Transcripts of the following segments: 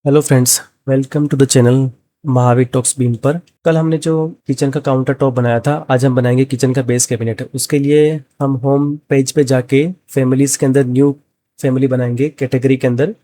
Hello friends, welcome to the channel Mahavir talks beam पर। कल हमने जो किचन का काउंटर टॉप बनाया था, आज हम बनाएंगे किचन का बेस कैबिनेट। उसके लिए हम होम पेज पे जाके फैमिलीज के अंदर न्यू फैमिली बनाएंगे। कैटेगरी के अंदर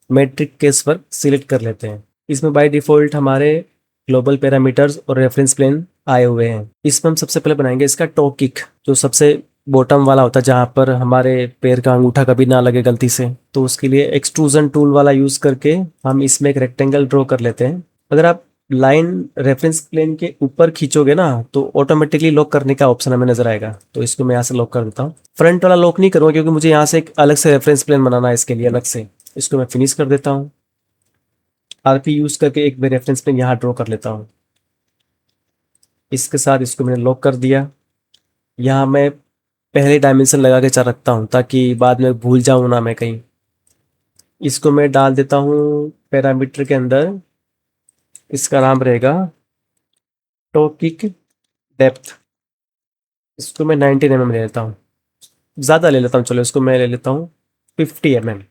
मैट्रिक केस वर्क सिलेक्ट कर लेते हैं। इसमें बाय डिफ़ॉल्ट हमारे ग्लोबल पैरामीटर्स और रेफरेंस प्लेन आए हुए हैं। इसमें हम सबसे पहले बनाएंगे इसका टो किक, जो सबसे बॉटम वाला होता है, जहाँ पर हमारे पैर का अंगूठा कभी ना लगे गलती से। तो उसके लिए एक्सट्रूजन टूल वाला यूज़ करके हम इसमें एक रेक्टेंगल ड्रॉ कर लेते हैं। अगर आप लाइन रेफरेंस प्लेन के ऊपर खींचोगे ना, तो ऑटोमेटिकली लॉक करने का ऑप्शन हमें नजर आएगा। तो इसको मैं यहाँ से लॉक कर देता हूँ। फ्रंट वाला लॉक नहीं करूँगा क्योंकि मुझे यहाँ से एक अलग से रेफरेंस प्लेन बनाना है, इसके लिए अलग से। इसको मैं फिनिश कर देता हूँ। आरपी यूज़ करके एक मैं रेफरेंस प्लेन यहाँ ड्रॉ कर लेता हूँ। इसके साथ इसको मैंने लॉक कर दिया। यहाँ मैं पहले डायमेंशन लगा के चल रखता हूँ ताकि बाद में भूल जाऊँ ना मैं कहीं। इसको मैं डाल देता हूँ पैरामीटर के अंदर। इसका नाम रहेगा टो किक डेप्थ। इसको मैं 19 mm ले लेता हूँ। ज़्यादा ले लेता हूँ, चलो इसको मैं ले लेता हूँ 50 mm।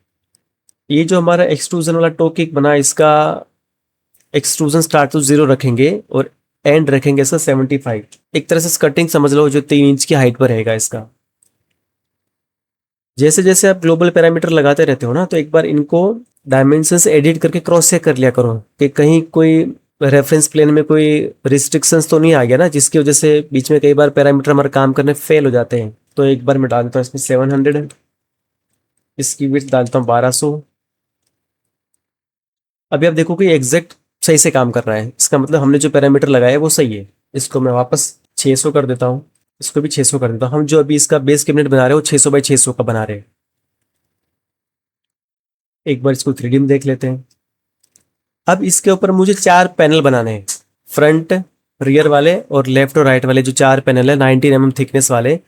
ये जो हमारा एक्सट्रूजन वाला टो किक बना, इसका एक्सट्रूजन स्टार्ट तो 0 रखेंगे और एंड रखेंगे इसका 75। एक तरह से स्कर्टिंग समझ लो, जो 3 इंच की हाइट पर रहेगा इसका। जैसे जैसे आप ग्लोबल पैरामीटर लगाते रहते हो ना, तो एक बार इनको डायमेंशन से एडिट करके क्रॉस चेक कर लिया करो कि कहीं कोई रेफरेंस प्लेन में कोई रिस्ट्रिक्शंस तो नहीं आ गया ना, जिसकी वजह से बीच में कई बार पैरामीटर हमारे काम करने फेल हो जाते हैं। तो एक बार मैं डाल देता हूँ इसमें 700। इसकी विड्थ डालता हूँ 1200। अभी आप देखो कि एग्जैक्ट सही से काम कर रहा है। इसका मतलब हमने जो पैरामीटर लगाया है वो सही है। इसको मैं वापस 600 कर देता हूँ। इसको भी 600 कर देता हूँ। हम जो अभी इसका बेस कैबिनेट बना रहे हैं वो 600 बाई 600 का बना रहे हैं। एक बार इसको 3D में देख लेते हैं। अब इसके ऊपर मुझे 4 पैनल बनाने हैं, फ्रंट, रियर वाले और लेफ्ट और राइट वाले। जो 4 पैनल है 19 mm थिकनेस वाले।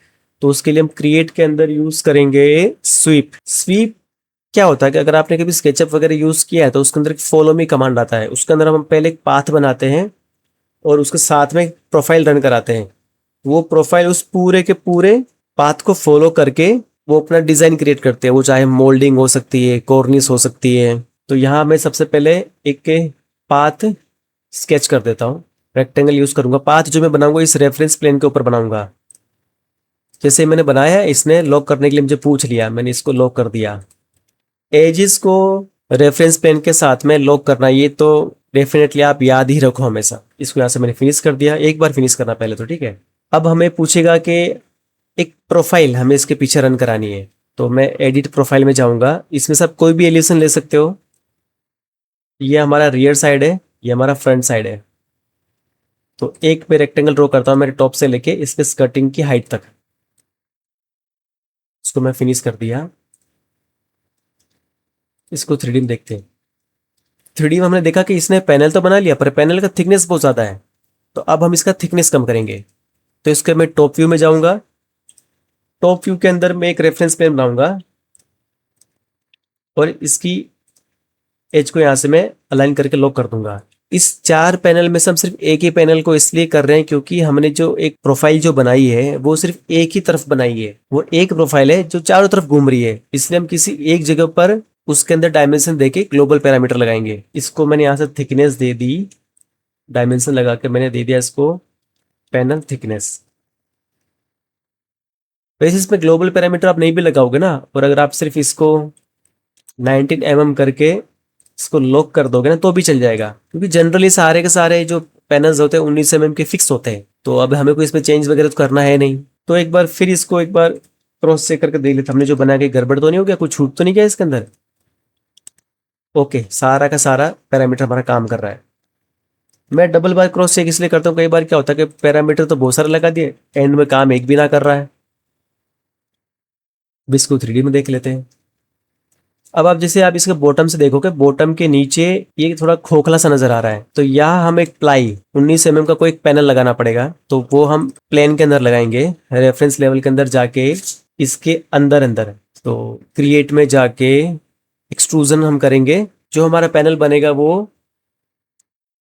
तो उसके लिए हम क्रिएट के अंदर यूज करेंगे स्वीप। स्वीप क्या होता है कि अगर आपने कभी स्केचअप वगैरह यूज किया है तो उसके अंदर एक फॉलो मी कमांड आता है। उसके अंदर हम पहले एक पाथ बनाते हैं और उसके साथ में प्रोफाइल रन कराते हैं। वो प्रोफाइल उस पूरे के पूरे पाथ को फॉलो करके वो अपना डिजाइन क्रिएट करते हैं। वो चाहे मोल्डिंग हो सकती है, कॉर्निस हो सकती है। तो यहाँ मैं सबसे पहले एक पाथ स्केच कर देता हूँ। रेक्टेंगल यूज करूंगा। पाथ जो मैं बनाऊंगा इस रेफरेंस प्लेन के ऊपर बनाऊंगा। जैसे मैंने बनाया है, इसने लॉक करने के लिए मुझे पूछ लिया, मैंने इसको लॉक कर दिया। एजिस को रेफरेंस प्लेन के साथ में लॉक करना, ये तो डेफिनेटली आप याद ही रखो हमेशा। इसको यहाँ से मैंने फिनिश कर दिया। एक बार फिनिश करना पहले तो, ठीक है। अब हमें पूछेगा कि एक प्रोफाइल हमें इसके पीछे रन करानी है। तो मैं एडिट प्रोफाइल में जाऊंगा। इसमें से आप कोई भी एलिवेशन ले सकते हो। ये हमारा रियर साइड है, ये हमारा फ्रंट साइड है। तो एक पे रेक्टेंगल ड्रॉ करता हूँ मेरे टॉप से लेके इसके स्कर्टिंग की हाइट तक। इसको मैं फिनिश कर दिया। इसको 3D में देखते हैं। 3D में हमने देखा कि इसने पैनल तो बना लिया पर पैनल का थिकनेस बहुत ज़्यादा है। तो अब हम इसका थिकनेस कम करेंगे। तो इसके मैं टॉप व्यू में जाऊंगा। टॉप व्यू के अंदर मैं एक रेफरेंस प्लेन बनाऊंगा और इसकी एज को यहाँ से मैं अलाइन करके लॉक कर दूंगा। इस 4 पैनल में से हम सिर्फ एक ही पैनल को इसलिए कर रहे हैं क्योंकि हमने जो एक प्रोफाइल जो बनाई है वो सिर्फ एक ही तरफ बनाई है। वो एक प्रोफाइल है जो चारों तरफ घूम रही है, इसलिए हम किसी एक जगह पर उसके अंदर डायमेंशन देके ग्लोबल पैरामीटर लगाएंगे। इसको मैंने यहाँ से थिकनेस दे दी। डायमेंशन लगा के मैंने दे दिया इसको पैनल थिकनेस। वैसे इसमें ग्लोबल पैरामीटर आप नहीं भी लगाओगे ना, और अगर आप सिर्फ इसको 19 mm करके इसको लॉक कर दोगे ना तो भी चल जाएगा, क्योंकि जनरली सारे के सारे जो पैनल्स होते हैं 19 mm के फिक्स होते हैं। तो अब हमें कोई इसमें चेंज वगैरह तो करना है नहीं। तो एक बार फिर इसको एक बार क्रॉस चेक करके देख लेते हमने जो बनाया, कि गड़बड़ तो नहीं हो गया, कुछ छूट तो नहीं गया इसके अंदर। ओके, सारा का सारा पैरामीटर हमारा काम कर रहा है। मैं डबल बार क्रॉस चेक इसलिए करता हूँ, कई बार क्या होता है कि पैरामीटर तो बहुत सारे लगा दिए, एंड में काम एक भी ना कर रहा है। अब इसको 3D में देख लेते हैं। अब आप जैसे आप इसके बॉटम से देखोगे, बॉटम के नीचे ये थोड़ा खोखला सा नजर आ रहा है। तो यहाँ हम एक प्लाई 19 mm का कोई एक पैनल लगाना पड़ेगा। तो वो हम प्लेन के अंदर लगाएंगे, रेफरेंस लेवल के अंदर जाके इसके अंदर अंदर। तो क्रिएट में जाके एक्सट्रूजन हम करेंगे। जो हमारा पैनल बनेगा वो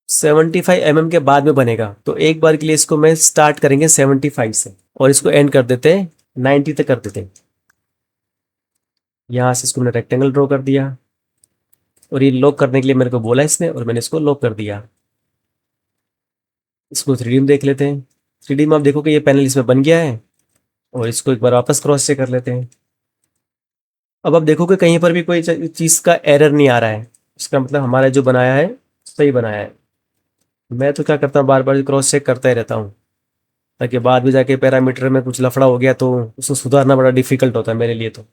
75 mm के बाद में बनेगा। तो एक बार के लिए इसको मैं स्टार्ट करेंगे 75 से और इसको एंड कर देते हैं 90 तक कर देते हैं। यहाँ से इसको मैंने रेक्टेंगल ड्रॉ कर दिया। और ये लॉक करने के लिए मेरे को बोला इसने और मैंने इसको लॉक कर दिया। इसको 3D में देख लेते हैं। 3D में आप देखो कि ये पैनल इसमें बन गया है और इसको एक बार वापस क्रॉस चेक कर लेते हैं। अब आप देखो कि कहीं पर भी कोई चीज़ का एरर नहीं आ रहा है, इसका मतलब हमारा जो बनाया है सही बनाया है। मैं तो क्या करता हूँ, बार बार क्रॉस चेक करता ही रहता हूँ, ताकि बाद में जाके पैरामीटर में कुछ लफड़ा हो गया तो उसको सुधारना बड़ा डिफिकल्ट होता है मेरे लिए। तो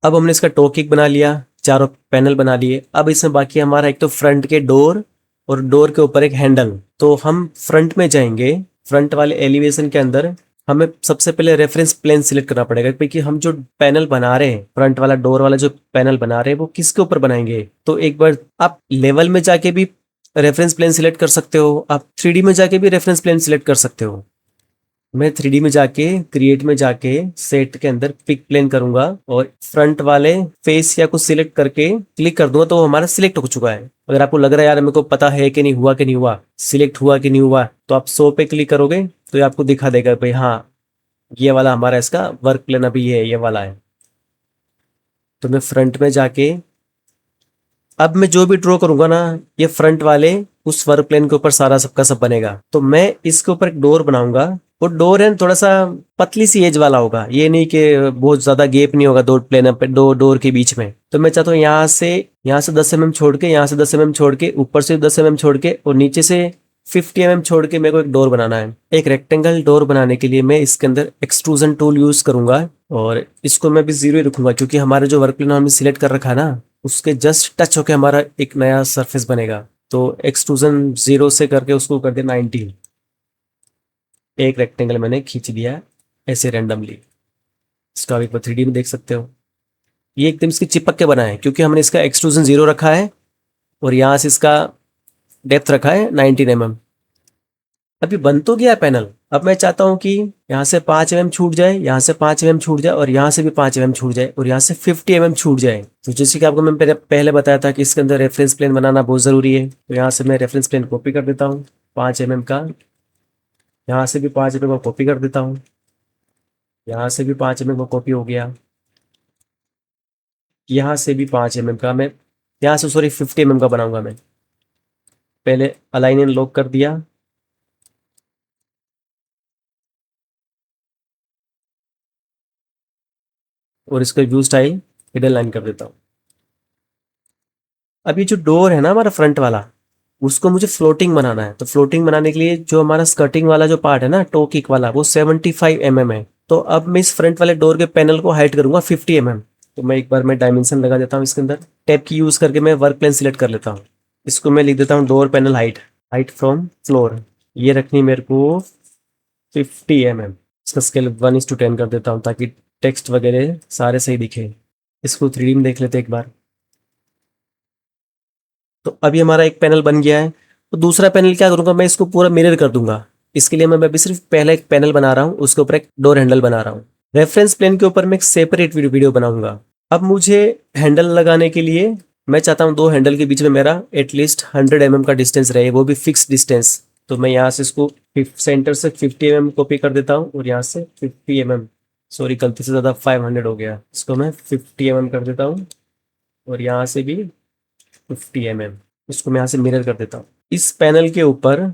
अब हमने इसका टॉ किक बना लिया, चारों पैनल बना लिए। अब इसमें बाकी हमारा एक तो फ्रंट के डोर और डोर के ऊपर एक हैंडल। तो हम फ्रंट में जाएंगे। फ्रंट वाले एलिवेशन के अंदर हमें सबसे पहले रेफरेंस प्लेन सिलेक्ट करना पड़ेगा, क्योंकि हम जो पैनल बना रहे हैं, फ्रंट वाला डोर वाला जो पैनल बना रहे हैं, वो किसके ऊपर बनाएंगे। तो एक बार आप लेवल में जाके भी रेफरेंस प्लेन सिलेक्ट कर सकते हो, आप 3D में जाके भी रेफरेंस प्लेन सिलेक्ट कर सकते हो। मैं 3D में जाके क्रिएट में जाके सेट के अंदर पिक प्लेन करूंगा और फ्रंट वाले फेस या कुछ सिलेक्ट करके क्लिक कर दूंगा, तो वो हमारा सिलेक्ट हो चुका है। अगर आपको लग रहा है यार मेरे को पता है कि नहीं हुआ कि नहीं हुआ, सिलेक्ट हुआ कि नहीं हुआ, तो आप 100 पे क्लिक करोगे तो ये आपको दिखा देगा भाई हाँ ये वाला हमारा इसका वर्क प्लेन अभी ये वाला है। तो मैं फ्रंट में जाके अब मैं जो भी ड्रॉ करूंगा ना, ये फ्रंट वाले उस वर्क प्लेन के ऊपर सारा सबका सब बनेगा। तो मैं इसके ऊपर एक डोर बनाऊंगा। वो डोर है थोड़ा सा पतली सी एज वाला होगा, ये नहीं कि बहुत ज्यादा गैप नहीं होगा दो प्लेन पे, दो डोर के बीच में। तो मैं चाहता हूँ यहाँ से 10 mm छोड़ के, यहाँ से 10 mm छोड़ के, ऊपर से 10 mm छोड़ के और नीचे से 50 mm छोड़ के मेरे को एक डोर बनाना है। एक रेक्टेंगल डोर बनाने के लिए मैं इसके अंदर एक्सट्रूजन टूल यूज करूंगा और इसको मैं भी 0 ही रखूंगा, क्योंकि हमारे जो वर्क प्लेन हमने सिलेक्ट कर रखा है ना, उसके जस्ट टच होके हमारा एक नया सरफेस बनेगा। तो एक्सट्रूजन 0 से करके उसको कर दिया 90। एक रेक्टेंगल मैंने खींच दिया ऐसे रैंडमली। इसका आप एक बार 3D में देख सकते हो। ये एकदम इसकी चिपक के बना है, क्योंकि हमने इसका एक्सट्रूजन 0 रखा है और यहाँ से इसका डेप्थ रखा है 19 mm। अभी बन तो गया पैनल। अब मैं चाहता हूँ कि यहाँ से 5 mm छूट जाए, यहाँ से 5 mm छूट जाए और यहाँ से भी 5 mm छूट जाए और यहाँ से 50 mm छूट जाए। तो जैसे कि आपको मैं पहले बताया था कि इसके अंदर रेफरेंस प्लेन बनाना बहुत ज़रूरी है। तो यहाँ से मैं रेफरेंस प्लेन कॉपी कर देता हूँ 5 mm का, यहाँ से भी 5 mm का कॉपी कर देता हूँ, यहाँ से भी 5 mm का कॉपी हो गया, यहाँ से भी 5 mm का मैं, यहाँ से सॉरी 50 mm का बनाऊंगा मैं। पहले अलाइन एंड लॉक कर दिया, और इसका व्यू स्टाइल हिडन लाइन कर देता हूँ। अब ये जो डोर है ना हमारा फ्रंट वाला, उसको मुझे फ्लोटिंग बनाना है। तो फ्लोटिंग बनाने के लिए जो हमारा स्कर्टिंग वाला जो पार्ट है ना, टो किक वाला, वो 75 mm है। तो अब मैं इस फ्रंट वाले डोर के पैनल को हाइट करूंगा 50 mm। तो मैं एक बार मैं डायमेंशन लगा देता हूँ इसके अंदर, टैब की यूज करके मैं वर्क प्लेन सिलेक्ट कर लेता हूँ। इसको मैं लिख देता हूँ door panel height, height from floor, ये रखनी मेरे को 50 mm। इसका स्केल 1:10 कर देता हूँ, ताकि टेक्स्ट वगैरह सारे सही दिखे। इसको 3D में देख लेते एक बार। तो अभी हमारा एक पैनल बन गया है। तो दूसरा पैनल क्या करूंगा, मैं इसको पूरा मिरर कर दूंगा। इसके लिए मैं भी सिर्फ पहले एक पैनल बना रहा हूँ, उसके ऊपर एक डोर हैंडल बना रहा हूँ। रेफरेंस प्लेन के ऊपर मैं एक सेपरेट वीडियो बनाऊंगा। अब मुझे हैंडल लगाने के लिए मैं चाहता हूँ दो हैंडल के बीच में मेरा एटलीस्ट 100 mm का डिस्टेंस रहे, वो भी फिक्स डिस्टेंस। तो मैं यहाँ से इसको सेंटर से 50 mm कॉपी कर देता हूँ और यहाँ से 50 mm, सॉरी गलती से ज़्यादा 500 हो गया, इसको मैं 50 mm कर देता हूँ और यहाँ से भी 50 mm। इसको मैं यहाँ से मिरर कर देता हूँ। इस पैनल के ऊपर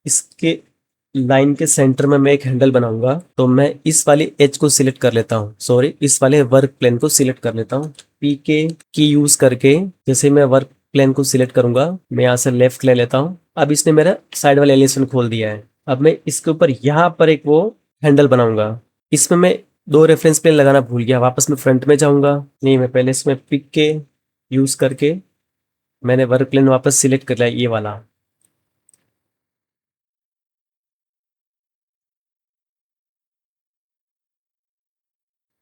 इसके लाइन के सेंटर में मैं एक हैंडल बनाऊंगा। तो मैं इस वाली एज को सिलेक्ट कर लेता हूँ, सॉरी इस वाले वर्क प्लेन को सिलेक्ट कर लेता हूँ। पी के की यूज करके जैसे मैं वर्क प्लेन को सिलेक्ट करूंगा, मैं यहाँ से लेफ्ट ले लेता हूँ। अब इसने मेरा साइड वाला एलिवेशन खोल दिया है। अब मैं इसके ऊपर यहाँ पर एक वो हैंडल बनाऊंगा। इसमें मैं दो रेफरेंस प्लेन लगाना भूल गया, वापस मैं फ्रंट में जाऊंगा। नहीं, मैं पहले इसमें पिक के यूज करके मैंने वर्क प्लेन वापस सिलेक्ट कर लिया, ये वाला।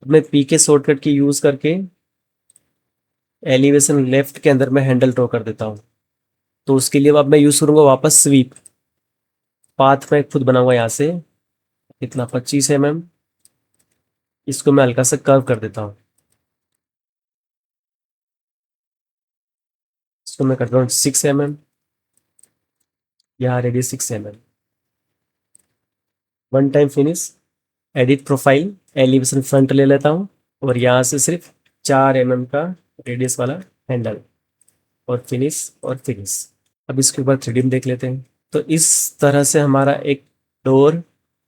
मैं पीके शॉर्टकट की यूज करके एलिवेशन लेफ्ट के अंदर मैं हैंडल ड्रॉ कर देता हूँ। तो उसके लिए अब मैं यूज करूंगा वापस स्वीप। पाथ मैं खुद बनाऊंगा यहाँ से, इतना 25 mm। इसको मैं हल्का सा कर्व कर देता हूँ। इसको मैं करता हूँ 6 mm, यहाँ radius 6 mm। One time finish, edit profile, elevation front ले लेता हूँ और यहाँ से सिर्फ 4 mm का रेडियस वाला हैंडल और फिनिश। अब इसके ऊपर 3D में देख लेते हैं। तो इस तरह से हमारा एक डोर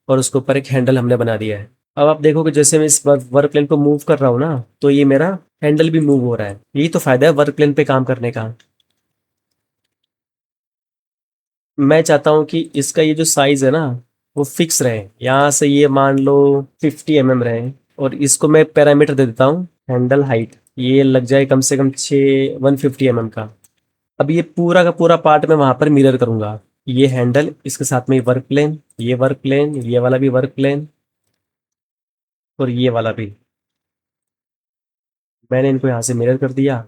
और उसके ऊपर एक हैंडल हमने बना दिया है। अब आप देखोगे जैसे मैं इस वर्क प्लेन को मूव कर रहा हूँ ना, तो ये मेरा हैंडल भी मूव हो रहा है। यही तो फायदा है वर्क प्लेन पे काम करने का। मैं चाहता हूँ कि इसका ये जो साइज है ना, वो फिक्स रहे। यहाँ से ये मान लो 50 mm रहे, और इसको मैं पैरामीटर दे देता हूँ हैंडल हाइट। ये लग जाए कम से कम 150 mm का। अब ये पूरा का पूरा पार्ट मैं वहां पर मिरर करूंगा। ये हैंडल, इसके साथ में वर्क प्लेन, ये वर्क प्लेन, ये वाला भी वर्क प्लेन, और ये वाला भी। मैंने इनको यहाँ से मिरर कर दिया।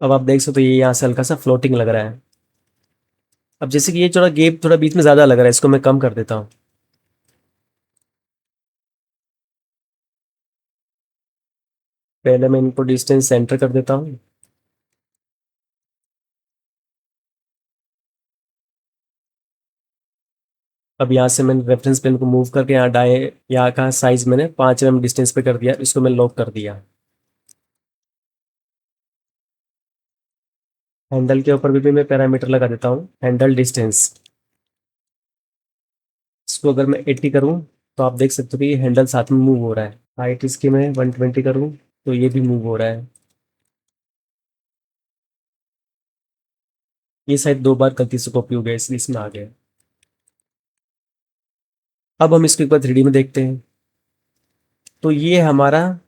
अब आप देख सकते हो ये यहाँ से हल्का सा फ्लोटिंग लग रहा है। अब जैसे कि ये थोड़ा गैप थोड़ा बीच में ज़्यादा लग रहा है, इसको मैं कम कर देता हूँ। पहले मैं इनको डिस्टेंस सेंटर कर देता हूँ। अब यहाँ से मैंने रेफरेंस प्लेन को मूव करके यहाँ यहाँ का साइज मैंने 5 mm डिस्टेंस पे कर दिया। इसको मैं लॉक कर दिया। हैंडल के ऊपर भी मैं पैरामीटर लगा देता हूँ, हैंडल डिस्टेंस। इसको अगर मैं 80 करूँ तो आप देख सकते हो कि ये हैंडल साथ में मूव हो रहा है। हाइट इसकी मैं 120 करूँ तो ये भी मूव हो रहा है। ये शायद 2 बार गलती से कॉपी हो गया, इसलिए इसमें आ गया। अब हम इसको एक बार 3D में देखते हैं। तो ये हमारा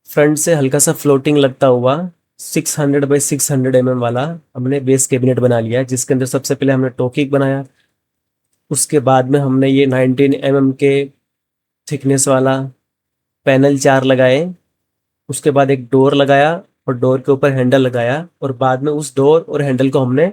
फ्रंट से हल्का सा फ्लोटिंग लगता हुआ 600 बाई 600 mm वाला हमने बेस कैबिनेट बना लिया है, जिसके अंदर सबसे पहले हमने टोकिक बनाया। उसके बाद में हमने ये 19 mm के थिकनेस वाला पैनल 4 लगाए। उसके बाद एक डोर लगाया और डोर के ऊपर हैंडल लगाया, और बाद में उस डोर और हैंडल को हमने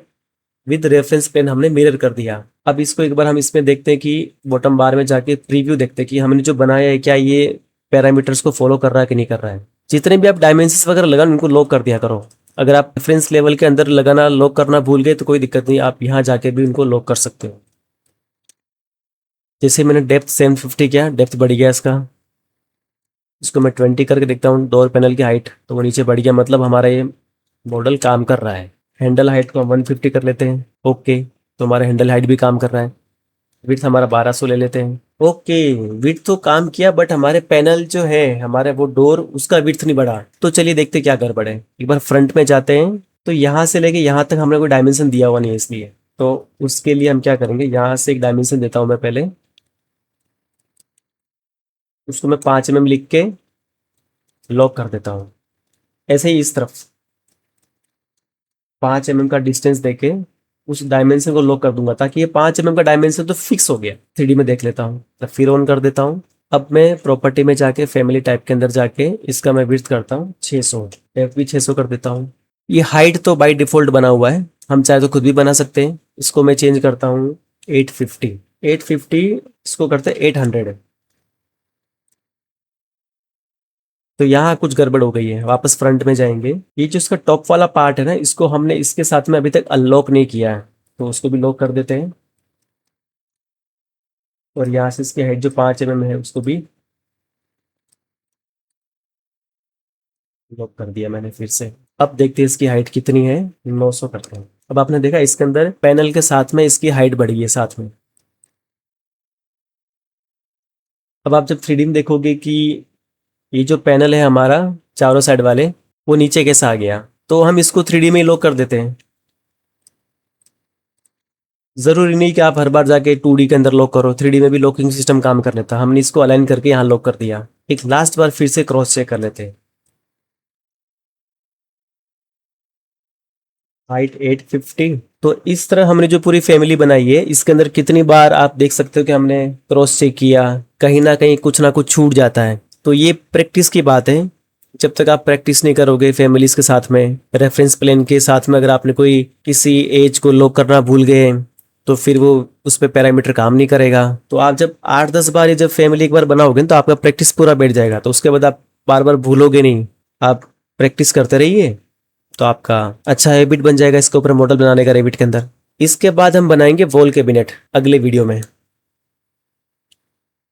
विद रेफरेंस पेन हमने मिरर कर दिया। अब इसको एक बार हम इसमें देखते हैं कि बॉटम बार में जाके प्रीव्यू देखते हैं कि हमने जो बनाया है क्या ये पैरामीटर्स को फॉलो कर रहा है कि नहीं कर रहा है। जितने भी आप डायमेंशंस वगैरह लगाना उनको लॉक कर दिया करो। अगर आप रेफरेंस लेवल के अंदर लगाना लॉक करना भूल गए तो कोई दिक्कत नहीं, आप यहाँ जाके भी उनको लॉक कर सकते हो। जैसे मैंने डेप्थ 750 किया, डेप्थ बढ़ गया इसका। इसको मैं 20 करके देखता हूँ डोर पैनल की हाइट, तो वो नीचे बढ़ गया, मतलब हमारा ये मॉडल काम कर रहा है। हैंडल हाइट को हम 150 कर लेते हैं। ओके, तो हमारा हैंडल हाइट भी काम कर रहा है। विड्थ हमारा 1200 ले लेते हैं। ओके, विड्थ तो काम किया, बट हमारे पैनल जो है हमारे वो डोर उसका विड्थ नहीं बढ़ा। तो चलिए देखते क्या गड़बड़ है। एक बार फ्रंट में जाते हैं। तो यहाँ से लेके यहाँ तक हमने कोई डायमेंशन दिया हुआ नहीं है, इसलिए तो उसके लिए हम क्या करेंगे, यहाँ से एक डायमेंशन देता हूँ मैं पहले। उसको मैं 5 mm लिख के लॉक कर देता हूँ। ऐसे ही इस तरफ 5 mm का डिस्टेंस देके उस डायमेंशन को लॉक कर दूंगा, ताकि ये 5 mm का डायमेंशन तो फिक्स हो गया। 3D में देख लेता हूँ, तो फिर ऑन कर देता हूँ। अब मैं प्रॉपर्टी में जाके फैमिली टाइप के अंदर जाके इसका मैं विड्थ करता हूँ 600, डेप्थ भी 600 कर देता हूँ। ये हाइट तो बाय डिफॉल्ट बना हुआ है, हम चाहे तो खुद भी बना सकते हैं। इसको मैं चेंज करता हूँ 850, इसको करते हैं 800। तो यहाँ कुछ गड़बड़ हो गई है, वापस फ्रंट में जाएंगे। ये जो इसका टॉप वाला पार्ट है ना, इसको हमने इसके साथ में अभी तक अनलॉक नहीं किया है, तो उसको भी लॉक कर देते हैं। और यहाँ से इसकी हाइट जो 5 mm है उसको भी लॉक कर दिया मैंने फिर से। अब देखते हैं इसकी हाइट कितनी है। 900 करते हैं। अब आपने देखा इसके अंदर पैनल के साथ में इसकी हाइट बढ़ी है साथ में। अब आप जब 3D में देखोगे कि ये जो पैनल है हमारा चारों साइड वाले, वो नीचे कैसा आ गया, तो हम इसको 3D में ही लॉक कर देते हैं। जरूरी नहीं कि आप हर बार जाके 2D के अंदर लॉक करो, 3D में भी लॉकिंग सिस्टम काम कर लेता है। हमने इसको अलाइन करके यहाँ लॉक कर दिया। एक लास्ट बार फिर से क्रॉस चेक कर लेते हैं। हाइट 850। तो इस तरह हमने जो पूरी फैमिली बनाई है, इसके अंदर कितनी बार आप देख सकते हो कि हमने क्रॉस चेक किया, कहीं ना कुछ छूट जाता है। तो ये प्रैक्टिस की बात है। जब तक आप प्रैक्टिस नहीं करोगे फैमिलीज के साथ में, रेफरेंस प्लेन के साथ में, अगर आपने कोई किसी एज को लॉक करना भूल गए तो फिर वो उस पर पैरामीटर काम नहीं करेगा। तो आप जब 8-10 बार ये जब फैमिली एक बार बनाओगे तो आपका प्रैक्टिस पूरा बैठ जाएगा, तो उसके बाद आप बार बार भूलोगे नहीं। आप प्रैक्टिस करते रहिए तो आपका अच्छा हैबिट बन जाएगा इसके ऊपर मॉडल बनाने का रेविट के अंदर। इसके बाद हम बनाएंगे वॉल कैबिनेट अगले वीडियो में।